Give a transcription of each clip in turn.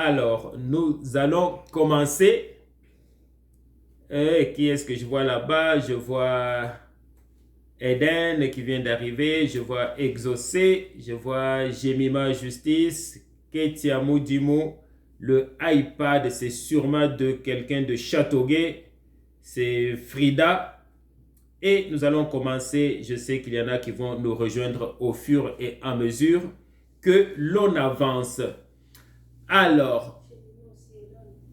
Alors, nous allons commencer. Qui est-ce que je vois là-bas? Je vois Eden qui vient d'arriver. Je vois Exaucé. Je vois Jemima Justice. Ketia Moudimou. Le iPad, c'est sûrement de quelqu'un de Châteauguay. C'est Frida. Et nous allons commencer. Je sais qu'il y en a qui vont nous rejoindre au fur et à mesure que l'on avance. Alors,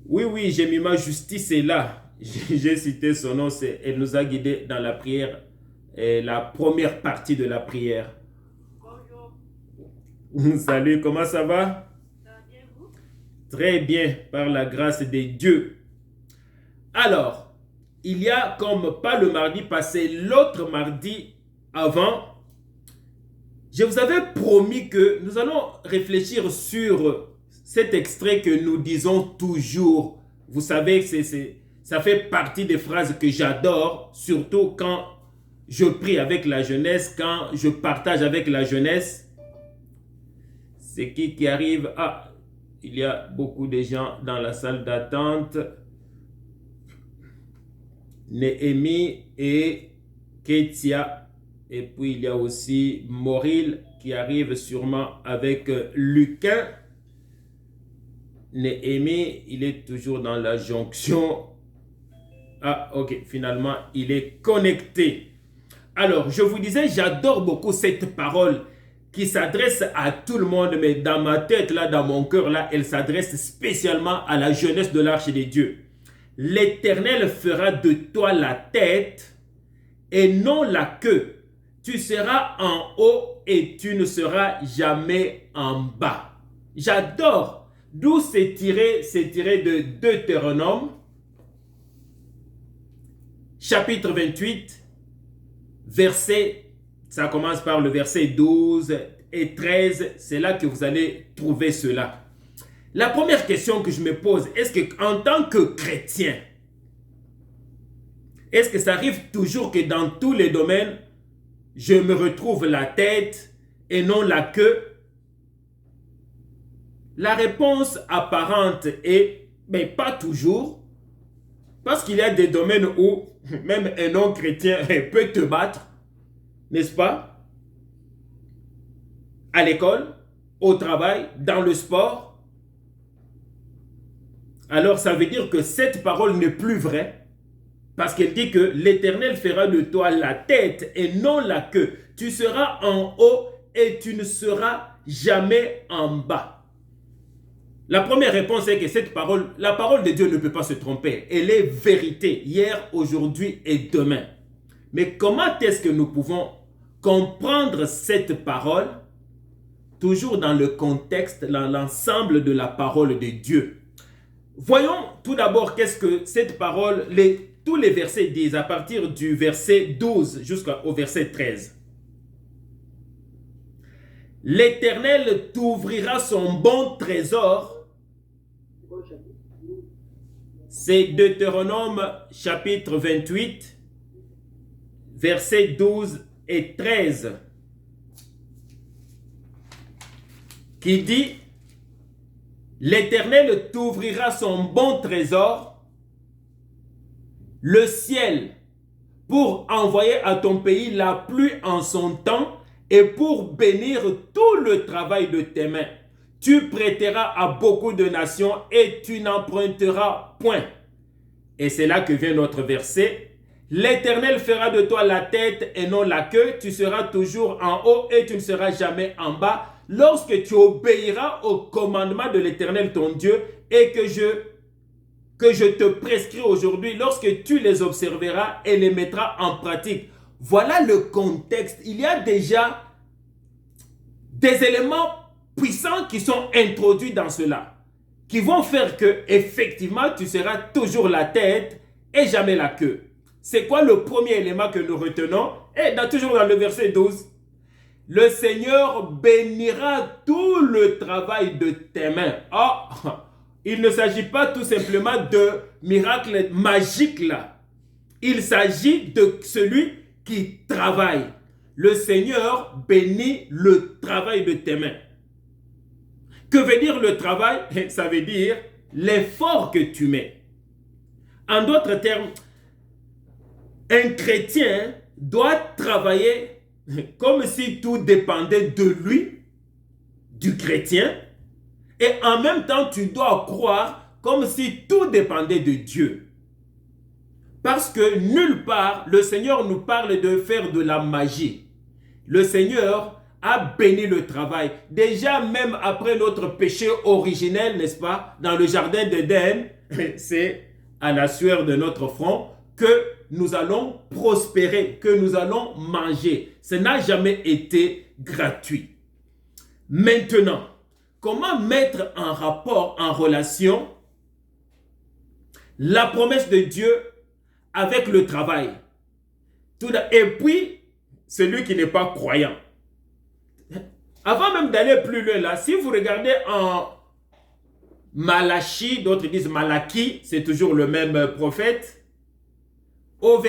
oui, Jemima Justice est là. J'ai cité son nom, elle nous a guidés dans la prière, la première partie de la prière. Bonjour. Salut, comment ça va? Ça va bien, vous? Très bien, par la grâce de Dieu. Alors, il y a comme pas le mardi passé, l'autre mardi avant, je vous avais promis que nous allons réfléchir sur cet extrait que nous disons toujours. Vous savez, ça fait partie des phrases que j'adore, surtout quand je prie avec la jeunesse, quand je partage avec la jeunesse. C'est qui arrive? Ah, il y a beaucoup de gens dans la salle d'attente. Néhémie et Ketia. Et puis il y a aussi Moril qui arrive sûrement avec Luquin. Néhémie, il est toujours dans la jonction. Ah, ok, finalement, il est connecté. Alors, je vous disais, j'adore beaucoup cette parole qui s'adresse à tout le monde, mais dans ma tête, là, dans mon cœur, là, elle s'adresse spécialement à la jeunesse de l'Arche des dieux. L'Éternel fera de toi la tête et non la queue. Tu seras en haut et tu ne seras jamais en bas. J'adore. D'où c'est tiré de Deutéronome, chapitre 28, ça commence par le verset 12 et 13. C'est là que vous allez trouver cela. La première question que je me pose, est-ce qu'en tant que chrétien, est-ce que ça arrive toujours que dans tous les domaines, je me retrouve la tête et non la queue? La réponse apparente est, mais pas toujours. Parce qu'il y a des domaines où même un non-chrétien peut te battre, n'est-ce pas? À l'école, au travail, dans le sport. Alors ça veut dire que cette parole n'est plus vraie. Parce qu'elle dit que l'Éternel fera de toi la tête et non la queue. Tu seras en haut et tu ne seras jamais en bas. La première réponse est que cette parole, la parole de Dieu ne peut pas se tromper. Elle est vérité, hier, aujourd'hui et demain. Mais comment est-ce que nous pouvons comprendre cette parole, toujours dans le contexte, dans l'ensemble de la parole de Dieu? Voyons tout d'abord qu'est-ce que cette parole, tous les versets disent à partir du verset 12 jusqu'au verset 13. L'Éternel t'ouvrira son bon trésor. C'est Deutéronome chapitre 28, versets 12 et 13, qui dit: L'Éternel t'ouvrira son bon trésor, le ciel, pour envoyer à ton pays la pluie en son temps et pour bénir tout le travail de tes mains. Tu prêteras à beaucoup de nations et tu n'emprunteras point. Et c'est là que vient notre verset. L'Éternel fera de toi la tête et non la queue. Tu seras toujours en haut et tu ne seras jamais en bas. Lorsque tu obéiras au commandement de l'Éternel ton Dieu et que je te prescris aujourd'hui, lorsque tu les observeras et les mettras en pratique. Voilà le contexte. Il y a déjà des éléments puissants qui sont introduits dans cela, qui vont faire que effectivement tu seras toujours la tête et jamais la queue. C'est quoi le premier élément que nous retenons? Toujours dans le verset 12. Le Seigneur bénira tout le travail de tes mains. Oh, il ne s'agit pas tout simplement de miracles magiques là. Il s'agit de celui qui travaille. Le Seigneur bénit le travail de tes mains. Que veut dire le travail? Ça veut dire l'effort que tu mets. En d'autres termes, un chrétien doit travailler comme si tout dépendait de lui, du chrétien, et en même temps, tu dois croire comme si tout dépendait de Dieu. Parce que nulle part, le Seigneur nous parle de faire de la magie. Le Seigneur a béni le travail. Déjà, même après notre péché originel, n'est-ce pas, dans le jardin d'Éden, c'est à la sueur de notre front que nous allons prospérer, que nous allons manger. Ça n'a jamais été gratuit. Maintenant, comment mettre en rapport, en relation, la promesse de Dieu avec le travail? Et puis, celui qui n'est pas croyant. Avant même d'aller plus loin là, si vous regardez en Malachie, d'autres disent Malachie, c'est toujours le même prophète, au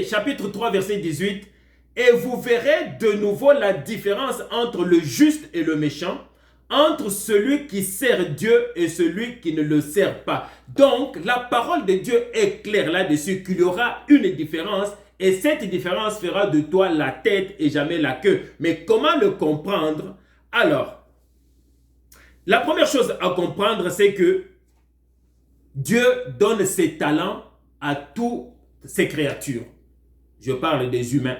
chapitre 3, verset 18, et vous verrez de nouveau la différence entre le juste et le méchant, entre celui qui sert Dieu et celui qui ne le sert pas. Donc, la parole de Dieu est claire là-dessus, qu'il y aura une différence, et cette différence fera de toi la tête et jamais la queue. Mais comment le comprendre? Alors, la première chose à comprendre, c'est que Dieu donne ses talents à toutes ses créatures. Je parle des humains.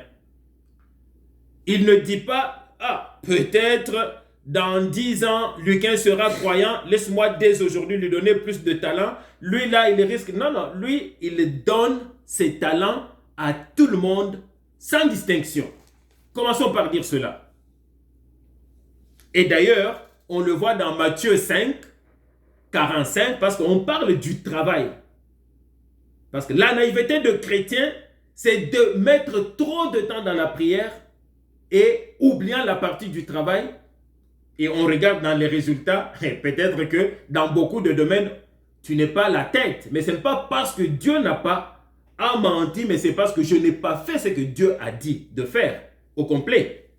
Il ne dit pas, ah, peut-être dans 10 ans, Lucas sera croyant, laisse-moi dès aujourd'hui lui donner plus de talents. Lui là, il risque. Non, non, lui, il donne ses talents à tout le monde sans distinction. Commençons par dire cela. Et d'ailleurs, on le voit dans Matthieu 5, 45, parce qu'on parle du travail. Parce que la naïveté de chrétien, c'est de mettre trop de temps dans la prière et oubliant la partie du travail. Et on regarde dans les résultats, peut-être que dans beaucoup de domaines, tu n'es pas la tête. Mais ce n'est pas parce que Dieu n'a pas menti, mais c'est parce que je n'ai pas fait ce que Dieu a dit de faire au complet.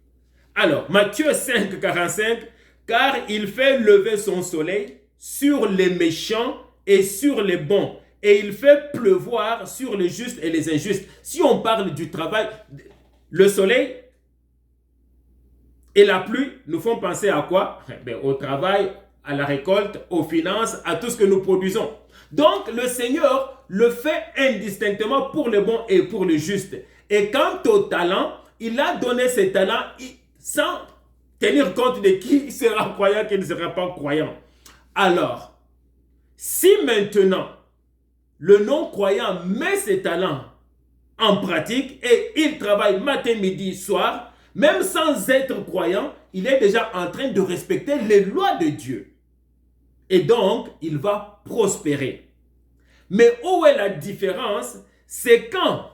Alors, Matthieu 5, 45, car il fait lever son soleil sur les méchants et sur les bons, et il fait pleuvoir sur les justes et les injustes. Si on parle du travail, le soleil et la pluie nous font penser à quoi? Au travail, à la récolte, aux finances, à tout ce que nous produisons. Donc, le Seigneur le fait indistinctement pour les bons et pour les justes. Et quant au talent, il a donné ses talents sans tenir compte de qui sera croyant, qui ne sera pas croyant. Alors, si maintenant le non-croyant met ses talents en pratique et il travaille matin, midi, soir, même sans être croyant, il est déjà en train de respecter les lois de Dieu. Et donc, il va prospérer. Mais où est la différence? C'est quand,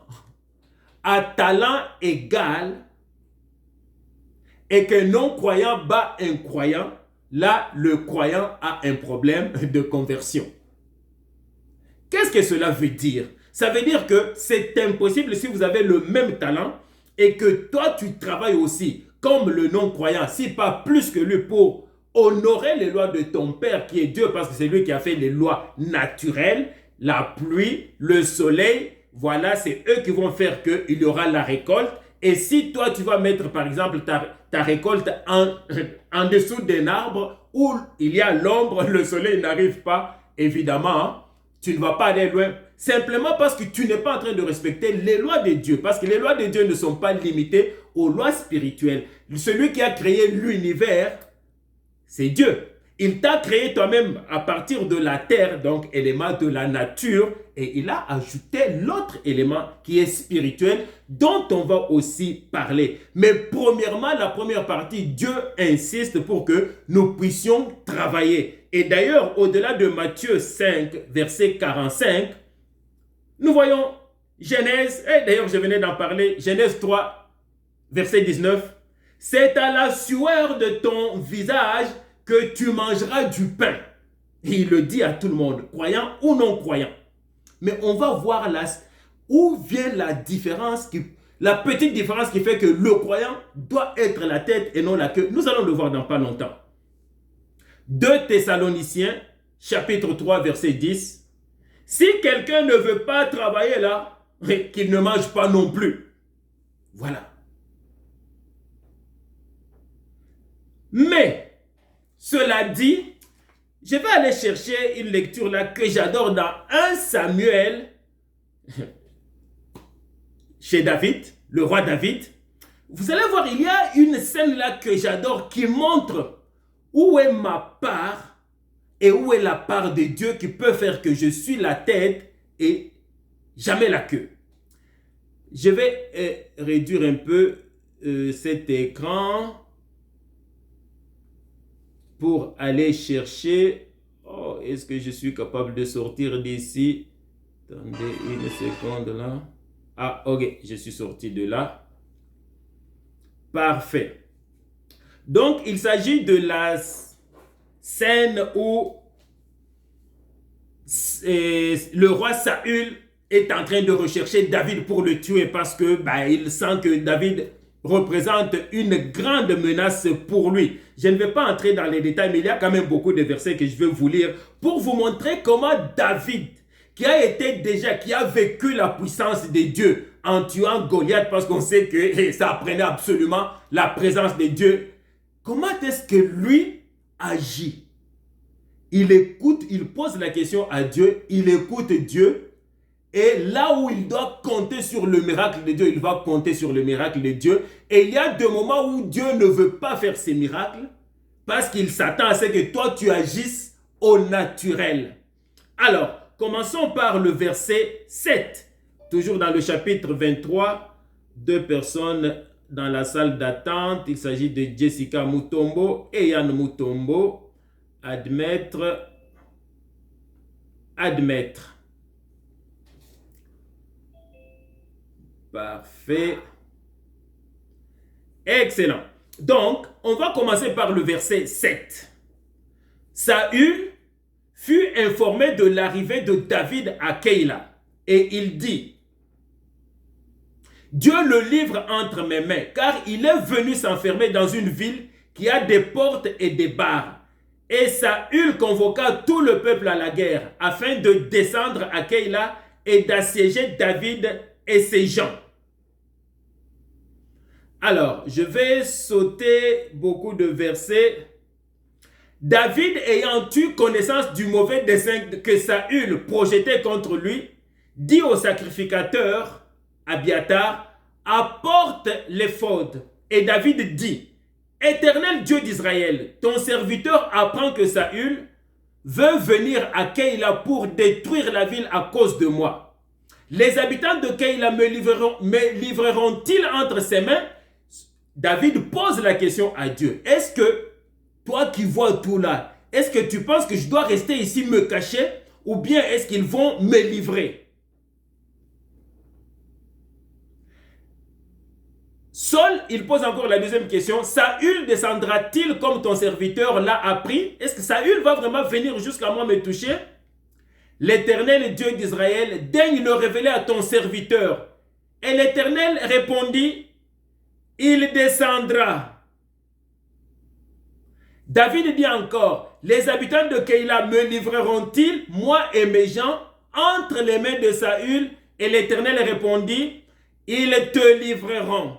à talent égal, et qu'un non-croyant bat un croyant, là, le croyant a un problème de conversion. Qu'est-ce que cela veut dire? Ça veut dire que c'est impossible si vous avez le même talent et que toi, tu travailles aussi comme le non-croyant, si pas plus que lui, pour honorer les lois de ton Père qui est Dieu, parce que c'est lui qui a fait les lois naturelles, la pluie, le soleil, voilà, c'est eux qui vont faire qu'il y aura la récolte. Et si toi, tu vas mettre, par exemple, ta récolte en dessous d'un arbre où il y a l'ombre, le soleil n'arrive pas, évidemment, tu ne vas pas aller loin. Simplement parce que tu n'es pas en train de respecter les lois de Dieu. Parce que les lois de Dieu ne sont pas limitées aux lois spirituelles. Celui qui a créé l'univers, c'est Dieu. Il t'a créé toi-même à partir de la terre, donc élément de la nature, et il a ajouté l'autre élément qui est spirituel, dont on va aussi parler. Mais premièrement, la première partie, Dieu insiste pour que nous puissions travailler. Et d'ailleurs, au-delà de Matthieu 5, verset 45, nous voyons Genèse, et d'ailleurs je venais d'en parler, Genèse 3, verset 19, c'est à la sueur de ton visage que tu mangeras du pain. Et il le dit à tout le monde, croyant ou non croyant. Mais on va voir là où vient la différence, la petite différence qui fait que le croyant doit être la tête et non la queue. Nous allons le voir dans pas longtemps. 2 Thessaloniciens, chapitre 3, verset 10. Si quelqu'un ne veut pas travailler là, qu'il ne mange pas non plus. Voilà. Mais, cela dit, je vais aller chercher une lecture là que j'adore dans 1 Samuel, chez David, le roi David. Vous allez voir, il y a une scène là que j'adore qui montre où est ma part et où est la part de Dieu qui peut faire que je suis la tête et jamais la queue. Je vais réduire un peu cet écran pour aller chercher. Oh, est-ce que je suis capable de sortir d'ici? Attendez une seconde là. Ah, ok, je suis sorti de là. Parfait. Donc, il s'agit de la scène où le roi Saül est en train de rechercher David pour le tuer parce que il sent que David représente une grande menace pour lui. Je ne vais pas entrer dans les détails, mais il y a quand même beaucoup de versets que je vais vous lire pour vous montrer comment David, qui a vécu la puissance de Dieu en tuant Goliath, parce qu'on sait que ça apprenait absolument la présence de Dieu. Comment est-ce que lui agit? Il écoute, il pose la question à Dieu, il écoute Dieu, et là où il doit compter sur le miracle de Dieu, il va compter sur le miracle de Dieu. Et il y a des moments où Dieu ne veut pas faire ses miracles, parce qu'il s'attend à ce que toi tu agisses au naturel. Alors, commençons par le verset 7. Toujours dans le chapitre 23, 2 personnes dans la salle d'attente. Il s'agit de Jessica Mutombo et Yann Mutombo. Admettre. Admettre. Parfait. Excellent. Donc, on va commencer par le verset 7. Saül fut informé de l'arrivée de David à Keïla et il dit: Dieu le livre entre mes mains, car il est venu s'enfermer dans une ville qui a des portes et des barres. Et Saül convoqua tout le peuple à la guerre afin de descendre à Keïla et d'assiéger David et ses gens. Alors, je vais sauter beaucoup de versets. David, ayant eu connaissance du mauvais dessein que Saül projetait contre lui, dit au sacrificateur Abiatar: apporte l'éphod. Et David dit: Éternel Dieu d'Israël, ton serviteur apprend que Saül veut venir à Keïla pour détruire la ville à cause de moi. Les habitants de Keïla me livreront-ils entre ses mains? David pose la question à Dieu. Est-ce que toi qui vois tout là, est-ce que tu penses que je dois rester ici me cacher, ou bien est-ce qu'ils vont me livrer? Saul, il pose encore la deuxième question. Saül descendra-t-il comme ton serviteur l'a appris? Est-ce que Saül va vraiment venir jusqu'à moi me toucher? L'Éternel Dieu d'Israël daigne le révéler à ton serviteur. Et l'Éternel répondit: il descendra. David dit encore: les habitants de Keïla me livreront-ils, moi et mes gens, entre les mains de Saül? Et l'Éternel répondit: ils te livreront.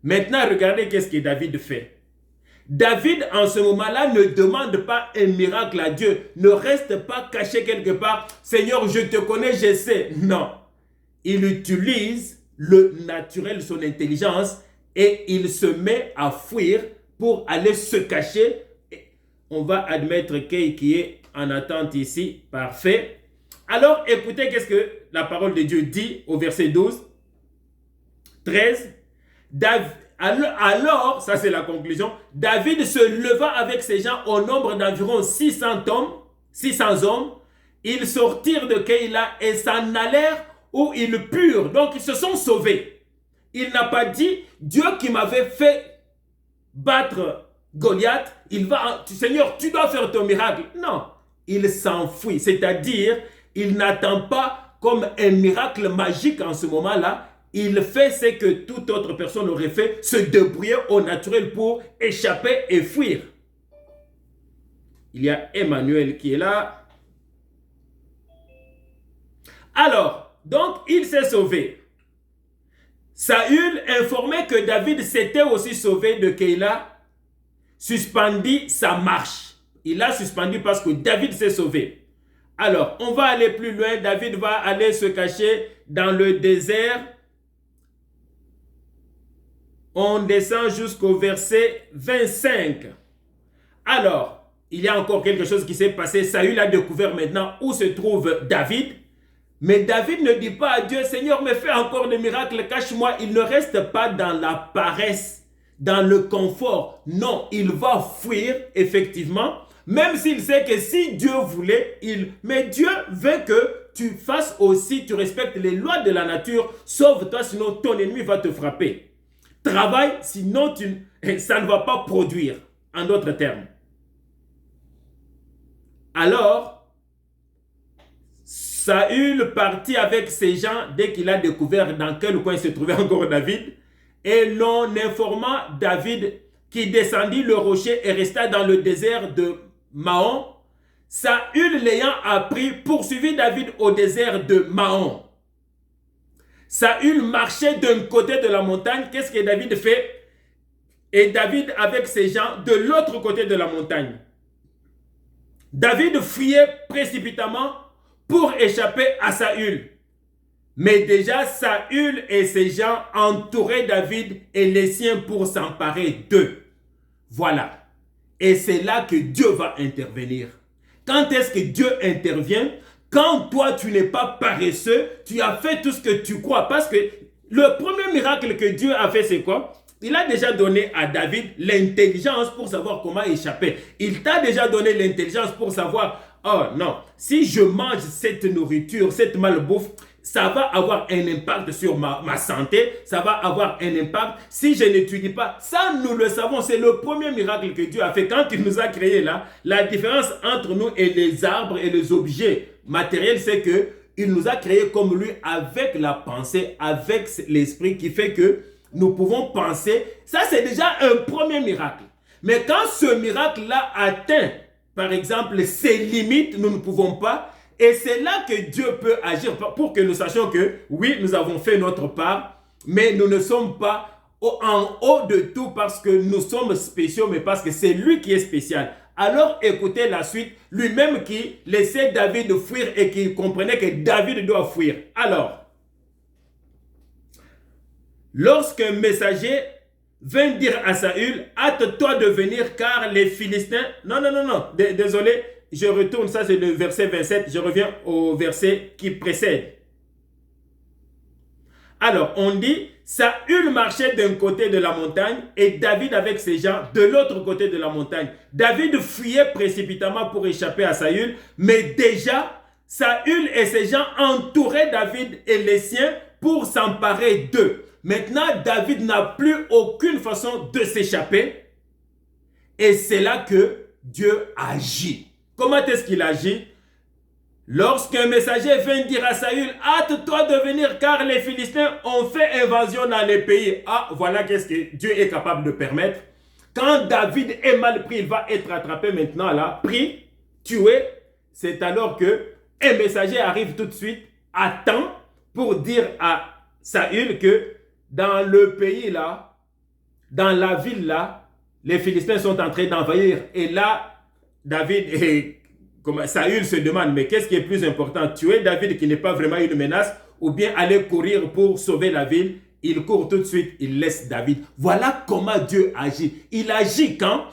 Maintenant, regardez qu'est-ce que David fait. David, en ce moment-là, ne demande pas un miracle à Dieu. Ne reste pas caché quelque part. Seigneur, je te connais, je sais. Non. Il utilise le naturel, son intelligence, et il se met à fuir pour aller se cacher. On va admettre Kay qui est en attente ici. Parfait. Alors, écoutez qu'est-ce que la parole de Dieu dit au verset 12, 13. Alors, ça c'est la conclusion, David se leva avec ses gens au nombre d'environ 600 hommes. Ils sortirent de Keïla et s'en allèrent où ils purent. Donc, ils se sont sauvés. Il n'a pas dit: Dieu qui m'avait fait battre Goliath, Seigneur, tu dois faire ton miracle. Non, il s'enfuit. C'est-à-dire, il n'attend pas comme un miracle magique en ce moment-là. Il fait ce que toute autre personne aurait fait, se débrouiller au naturel pour échapper et fuir. Il y a Emmanuel qui est là. Alors, donc, il s'est sauvé. Saül, informé que David s'était aussi sauvé de Keïla, suspendit sa marche. Il l'a suspendu parce que David s'est sauvé. Alors, on va aller plus loin. David va aller se cacher dans le désert. On descend jusqu'au verset 25. Alors, il y a encore quelque chose qui s'est passé. Saül a découvert maintenant où se trouve David. Mais David ne dit pas à Dieu, Seigneur, me fais encore des miracles, cache-moi. Il ne reste pas dans la paresse, dans le confort. Non, il va fuir, effectivement. Même s'il sait que si Dieu voulait, mais Dieu veut que tu fasses aussi, tu respectes les lois de la nature. Sauve-toi, sinon ton ennemi va te frapper. Travaille, sinon ça ne va pas produire, en d'autres termes. Alors, Saül partit avec ses gens dès qu'il a découvert dans quel coin se trouvait encore David. Et l'on informa David qui descendit le rocher et resta dans le désert de Maon. Saül l'ayant appris, poursuivit David au désert de Maon. Saül marchait d'un côté de la montagne. Qu'est-ce que David fait? Et David avec ses gens de l'autre côté de la montagne. David fuyait précipitamment pour échapper à Saül. Mais déjà Saül et ses gens entouraient David et les siens pour s'emparer d'eux. Voilà. Et c'est là que Dieu va intervenir. Quand est-ce que Dieu intervient? Quand toi tu n'es pas paresseux, tu as fait tout ce que tu crois. Parce que le premier miracle que Dieu a fait, c'est quoi? Il a déjà donné à David l'intelligence pour savoir comment échapper. Il t'a déjà donné l'intelligence pour savoir, oh non, si je mange cette nourriture, cette malbouffe, ça va avoir un impact sur ma santé, ça va avoir un impact si je n'étudie pas. Ça, nous le savons, c'est le premier miracle que Dieu a fait. Quand il nous a créés là, la différence entre nous et les arbres et les objets matériels, c'est que il nous a créés comme lui avec la pensée, avec l'esprit qui fait que nous pouvons penser. Ça, c'est déjà un premier miracle. Mais quand ce miracle-là atteint, par exemple, ses limites, nous ne pouvons pas. Et c'est là que Dieu peut agir pour que nous sachions que, oui, nous avons fait notre part, mais nous ne sommes pas en haut de tout parce que nous sommes spéciaux, mais parce que c'est lui qui est spécial. Alors écoutez la suite, lui-même qui laissait David fuir et qui comprenait que David doit fuir. Alors, lorsqu'un messager vint dire à Saül, hâte-toi de venir car les Philistins... Non, désolé, je retourne, ça c'est le verset 27, je reviens au verset qui précède. Alors, on dit, Saül marchait d'un côté de la montagne et David avec ses gens de l'autre côté de la montagne. David fuyait précipitamment pour échapper à Saül, mais déjà, Saül et ses gens entouraient David et les siens pour s'emparer d'eux. Maintenant, David n'a plus aucune façon de s'échapper et c'est là que Dieu agit. Comment est-ce qu'il agit? Lorsqu'un messager vint dire à Saül, hâte-toi de venir car les Philistins ont fait invasion dans les pays. Ah, voilà qu'est-ce que Dieu est capable de permettre. Quand David est mal pris, il va être attrapé maintenant là, pris, tué. C'est alors que un messager arrive tout de suite à temps pour dire à Saül que dans le pays là, dans la ville là, les Philistins sont en train d'envahir. Et là, David et Saül se demande, mais qu'est-ce qui est plus important? Tuer David qui n'est pas vraiment une menace ou bien aller courir pour sauver la ville? Il court tout de suite, il laisse David. Voilà comment Dieu agit. Il agit quand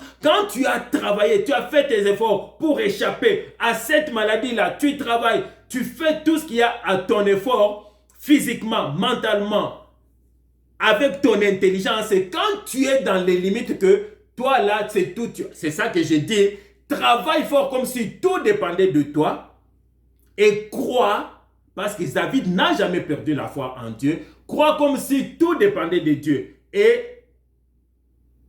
tu as travaillé, tu as fait tes efforts pour échapper à cette maladie-là. Tu travailles, tu fais tout ce qu'il y a à ton effort, physiquement, mentalement, avec ton intelligence. Et quand tu es dans les limites que toi là, c'est tout. C'est ça que j'ai dit. Travaille fort comme si tout dépendait de toi et crois, parce que David n'a jamais perdu la foi en Dieu, crois comme si tout dépendait de Dieu. Et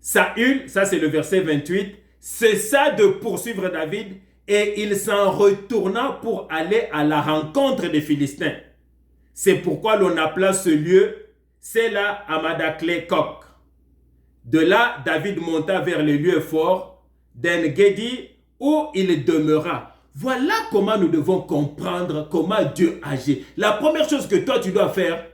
Saül, ça c'est le verset 28, cessa de poursuivre David et il s'en retourna pour aller à la rencontre des Philistins. C'est pourquoi l'on appela ce lieu Sela Amadakle-Kok. De là, David monta vers les lieux forts d'En-Gedi où il demeurera. Voilà comment nous devons comprendre comment Dieu agit. La première chose que toi tu dois faire,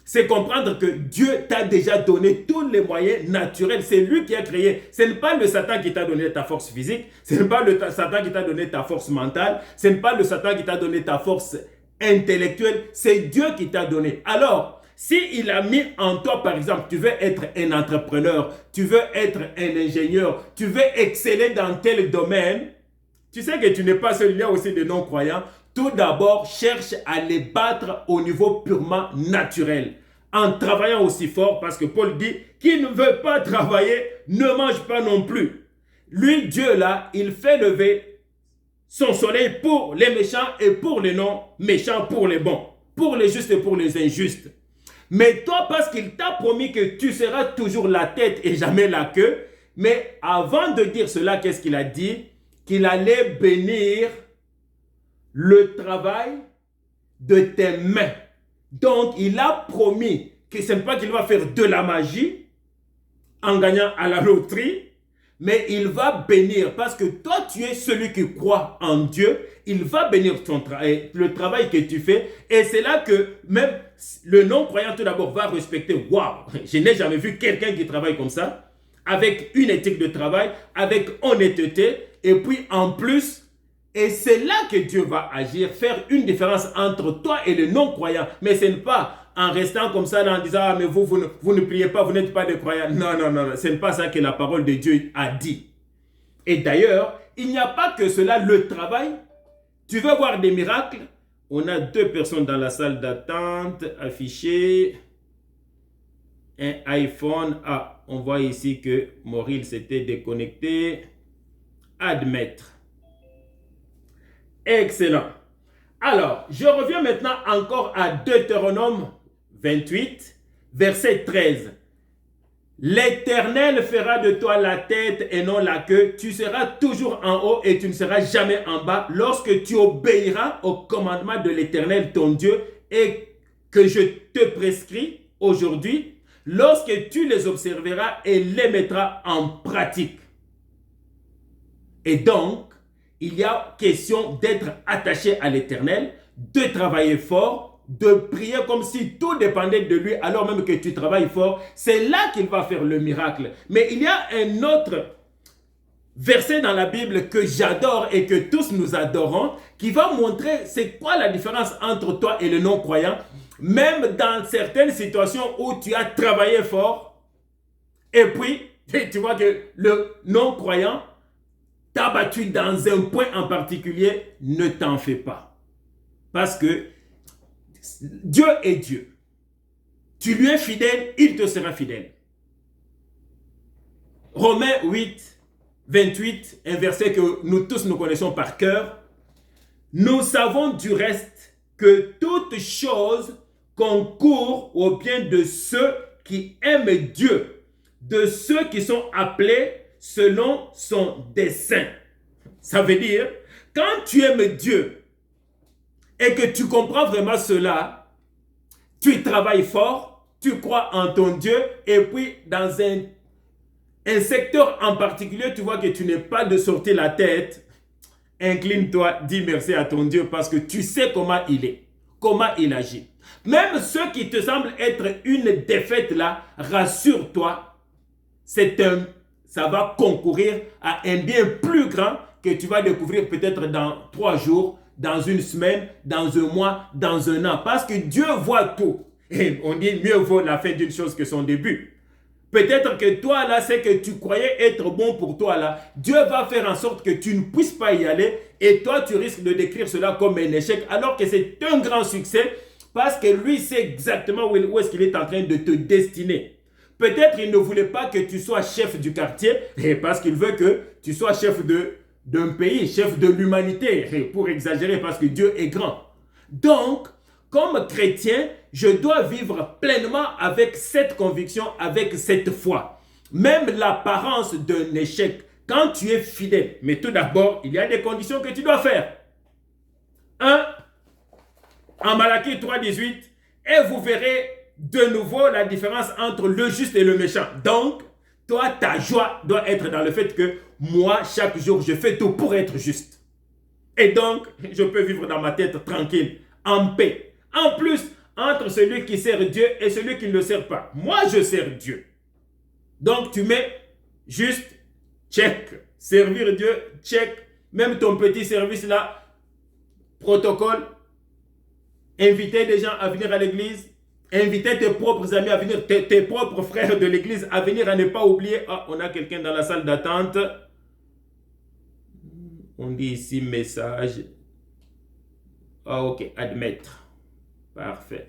c'est comprendre que Dieu t'a déjà donné tous les moyens naturels. C'est lui qui a créé. Ce n'est pas le Satan qui t'a donné ta force physique. Ce n'est pas le Satan qui t'a donné ta force mentale. Ce n'est pas le Satan qui t'a donné ta force intellectuelle. C'est Dieu qui t'a donné. Alors, s'il a mis en toi, par exemple, tu veux être un entrepreneur, tu veux être un ingénieur, tu veux exceller dans tel domaine, tu sais que tu n'es pas seul, il y a aussi des non-croyants. Tout d'abord, cherche à les battre au niveau purement naturel. En travaillant aussi fort, parce que Paul dit, qui ne veut pas travailler, ne mange pas non plus. Lui, Dieu là, il fait lever son soleil pour les méchants et pour les non-méchants, pour les bons. Pour les justes et pour les injustes. Mais toi, parce qu'il t'a promis que tu seras toujours la tête et jamais la queue, mais avant de dire cela, qu'est-ce qu'il a dit? Qu'il allait bénir le travail de tes mains. Donc, il a promis que ce n'est pas qu'il va faire de la magie en gagnant à la loterie, mais il va bénir parce que toi, tu es celui qui croit en Dieu. Il va bénir ton travail, le travail que tu fais. Et c'est là que même le non-croyant, tout d'abord, va respecter. Waouh, je n'ai jamais vu quelqu'un qui travaille comme ça, avec une éthique de travail, avec honnêteté. Et puis, en plus, et c'est là que Dieu va agir, faire une différence entre toi et le non-croyant. Mais ce n'est pas en restant comme ça, en disant, ah, mais vous ne priez pas, vous n'êtes pas des croyants. Non, non, non, ce n'est pas ça que la parole de Dieu a dit. Et d'ailleurs, il n'y a pas que cela, le travail. Tu veux voir des miracles? On a 2 personnes dans la salle d'attente, affichées. Un iPhone. Ah, on voit ici que Maurice s'était déconnecté. Admettre. Excellent. Alors, je reviens maintenant encore à Deutéronome 28, verset 13. L'Éternel fera de toi la tête et non la queue. Tu seras toujours en haut et tu ne seras jamais en bas lorsque tu obéiras au commandement de l'Éternel ton Dieu et que je te prescris aujourd'hui, lorsque tu les observeras et les mettras en pratique. Et donc, il y a question d'être attaché à l'Éternel, de travailler fort, de prier comme si tout dépendait de lui, alors même que tu travailles fort. C'est là qu'il va faire le miracle. Mais il y a un autre verset dans la Bible que j'adore et que tous nous adorons, qui va montrer c'est quoi la différence entre toi et le non-croyant, même dans certaines situations où tu as travaillé fort, et puis tu vois que le non-croyant t'a battu dans un point en particulier, ne t'en fais pas. Parce que Dieu est Dieu. Tu lui es fidèle, il te sera fidèle. Romains 8, 28, un verset que nous tous nous connaissons par cœur. Nous savons du reste que toute chose concourt au bien de ceux qui aiment Dieu, de ceux qui sont appelés selon son dessein. Ça veut dire, quand tu aimes Dieu et que tu comprends vraiment cela, tu travailles fort, tu crois en ton Dieu, et puis dans un secteur en particulier, tu vois que tu n'es pas de sortir la tête, incline-toi, dis merci à ton Dieu parce que tu sais comment il est, comment il agit. Même ce qui te semble être une défaite là, rassure-toi, ça va concourir à un bien plus grand que tu vas découvrir peut-être dans 3 jours, dans une semaine, dans un mois, dans un an. Parce que Dieu voit tout. Et on dit mieux vaut la fin d'une chose que son début. Peut-être que toi là, c'est que tu croyais être bon pour toi là. Dieu va faire en sorte que tu ne puisses pas y aller et toi tu risques de décrire cela comme un échec alors que c'est un grand succès parce que lui sait exactement où est-ce qu'il est en train de te destiner. Peut-être il ne voulait pas que tu sois chef du quartier parce qu'il veut que tu sois chef d'un pays, chef de l'humanité, pour exagérer parce que Dieu est grand. Donc, comme chrétien, je dois vivre pleinement avec cette conviction, avec cette foi. Même l'apparence d'un échec, quand tu es fidèle. Mais tout d'abord, il y a des conditions que tu dois faire. 1. En Malachie 3,18, et vous verrez de nouveau la différence entre le juste et le méchant. Donc, Toi, ta joie doit être dans le fait que moi, chaque jour, je fais tout pour être juste. Et donc, je peux vivre dans ma tête tranquille, en paix. En plus, entre celui qui sert Dieu et celui qui ne le sert pas. Moi, je sers Dieu. Donc, tu mets juste check. Servir Dieu, check. Même ton petit service là, protocole. Inviter des gens à venir à l'église. Inviter tes propres amis à venir, tes propres frères de l'église à venir, à ne pas oublier. Ah, on a quelqu'un dans la salle d'attente. On dit ici message. Ah, ok, admettre. Parfait.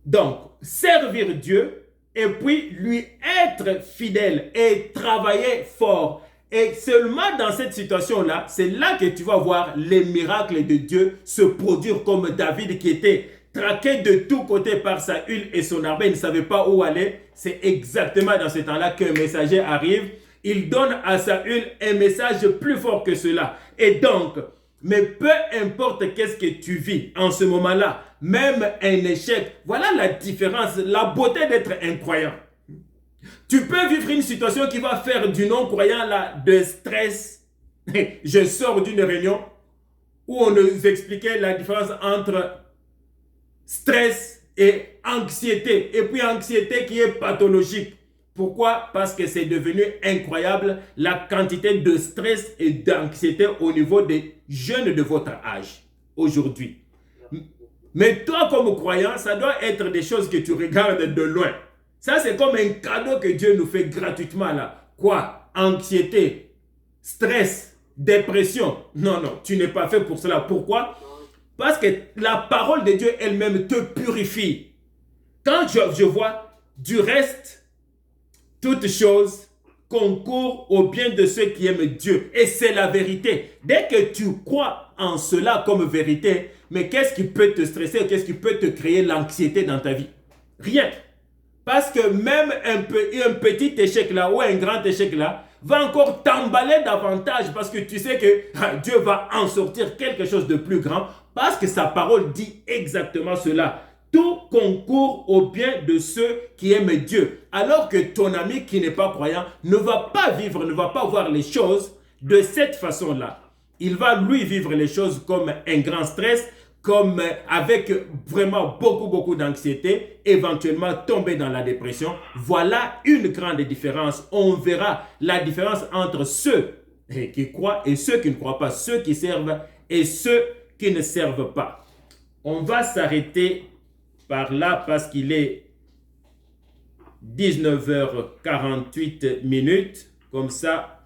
Donc, servir Dieu et puis lui être fidèle et travailler fort. Et seulement dans cette situation-là, c'est là que tu vas voir les miracles de Dieu se produire comme David qui était traqué de tous côtés par sa huile et son armée. Il ne savait pas où aller. C'est exactement dans ce temps-là qu'un messager arrive. Il donne à sa huile un message plus fort que cela. Et donc, mais peu importe qu'est-ce que tu vis en ce moment-là, même un échec, voilà la différence, la beauté d'être un croyant. Tu peux vivre une situation qui va faire du non-croyant là de stress. Je sors d'une réunion où on nous expliquait la différence entre stress et anxiété. Et puis anxiété qui est pathologique. Pourquoi? Parce que c'est devenu incroyable la quantité de stress et d'anxiété au niveau des jeunes de votre âge aujourd'hui. Mais toi comme croyant, ça doit être des choses que tu regardes de loin. Ça, c'est comme un cadeau que Dieu nous fait gratuitement là. Quoi? Anxiété, stress, dépression. Non, non, tu n'es pas fait pour cela. Pourquoi? Parce que la parole de Dieu elle-même te purifie. Quand je vois du reste, toute chose concourt au bien de ceux qui aiment Dieu. Et c'est la vérité. Dès que tu crois en cela comme vérité, mais qu'est-ce qui peut te stresser? Qu'est-ce qui peut te créer l'anxiété dans ta vie? Rien. Parce que même un petit échec là ou un grand échec là va encore t'emballer davantage parce que tu sais que Dieu va en sortir quelque chose de plus grand parce que sa parole dit exactement cela. Tout concourt au bien de ceux qui aiment Dieu. Alors que ton ami qui n'est pas croyant ne va pas vivre, ne va pas voir les choses de cette façon-là. Il va lui vivre les choses comme un grand stress, comme avec vraiment beaucoup d'anxiété, éventuellement tomber dans la dépression. Voilà une grande différence. On verra la différence entre ceux qui croient et ceux qui ne croient pas, ceux qui servent et ceux qui ne servent pas. On va s'arrêter par là parce qu'il est 19h48 minutes. Comme ça,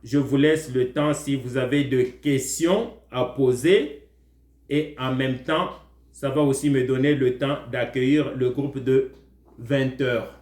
je vous laisse le temps si vous avez des questions à poser. Et en même temps, ça va aussi me donner le temps d'accueillir le groupe de 20 heures.